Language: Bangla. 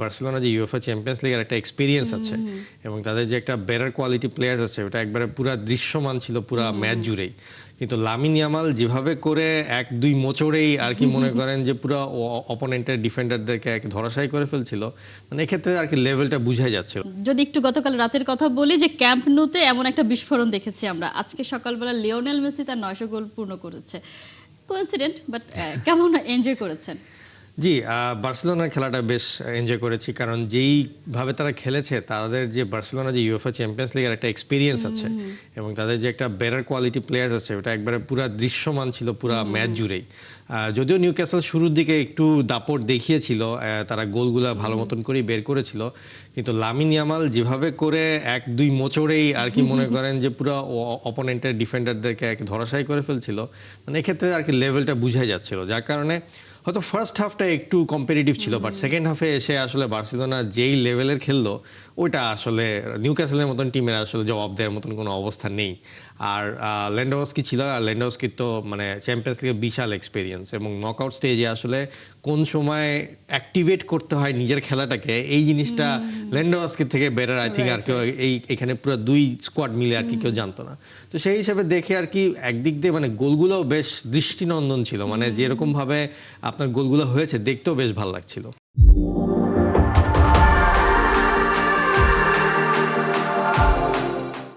বার্সেলোনা যে ইউএফএ চ্যাম্পিয়ন্স লিগের একটা এক্সপিরিয়েন্স আছে এবং তাদের যে একটা বেটার কোয়ালিটি প্লেয়ার্স আছে ওটা একবারে পুরো দৃশ্যমান ছিল পুরো ম্যাচ জুড়েই। কিন্তু লামিন ইয়ামাল যেভাবে করে 1-2 মোচড়েই আর কি মনে করেন যে পুরো অপোনেন্টের ডিফেন্ডারদেরকে এক ধরাশায়ী করে ফেলছিল, মানে এক্ষেত্রে আর কি লেভেলটা বুঝাই যাচ্ছিল। যদি একটু গতকাল রাতের কথা বলি, যে ক্যাম্প নুতে এমন একটা বিস্ফোরণ দেখেছি আমরা। আজকে সকালবেলা লিওনেল মেসি তার 900 গোল পূর্ণ করেছে। কোইন্সিডেন্ট, বাট কেমন এনজয় করেছেন? জি, বার্সেলোনার খেলাটা বেশ এনজয় করেছি, কারণ যেইভাবে তারা খেলেছে, তাদের যে বার্সেলোনা যে ইউএফএ চ্যাম্পিয়ন্স লিগের একটা এক্সপিরিয়েন্স আছে এবং তাদের যে একটা বেটার কোয়ালিটি প্লেয়ার্স আছে ওটা একবারে পুরো দৃশ্যমান ছিল পুরো ম্যাচ জুড়েই। যদিও নিউক্যাসল শুরুর দিকে একটু দাপট দেখিয়েছিল, তারা গোলগুলা ভালো মতন করেই বের করেছিল, কিন্তু লামিন ইয়ামাল যেভাবে করে 1-2 মোচড়েই আর কি মনে করেন যে পুরো অপোনেন্টের ডিফেন্ডারদেরকে এক ধরাশায়ী করে ফেলছিল, মানে এক্ষেত্রে আর কি লেভেলটা বুঝাই যাচ্ছিল। যার কারণে হয়তো ফার্স্ট হাফটা একটু কম্পিটিটিভ ছিল, বাট সেকেন্ড হাফে এসে আসলে বার্সেলোনা যেই লেভেলের খেললো ওইটা আসলে নিউক্যাসলের মতন টিমের আসলে জবাব দেওয়ার মতন কোনো অবস্থা নেই। আর লেন্ডোভস্কি ছিল, আর লেন্ডোভস্কির তো মানে চ্যাম্পিয়ন্স লিগের বিশাল এক্সপিরিয়েন্স এবং নকআউট স্টেজে আসলে কোন সময় অ্যাক্টিভেট করতে হয় নিজের খেলাটাকে, এই জিনিসটা লেন্ডোভস্কির থেকে বেটার আই থিঙ্ক আর কেউ এখানে পুরো 2 স্কোয়াড মিলে আর কি কেউ জানতো না। তো সেই হিসাবে দেখে আর কি একদিক দিয়ে মানে গোলগুলোও বেশ দৃষ্টিনন্দন ছিল, মানে যেরকম ভাবে আপনার গোলগুলো হয়েছে দেখতেও বেশ ভালো লাগছিল।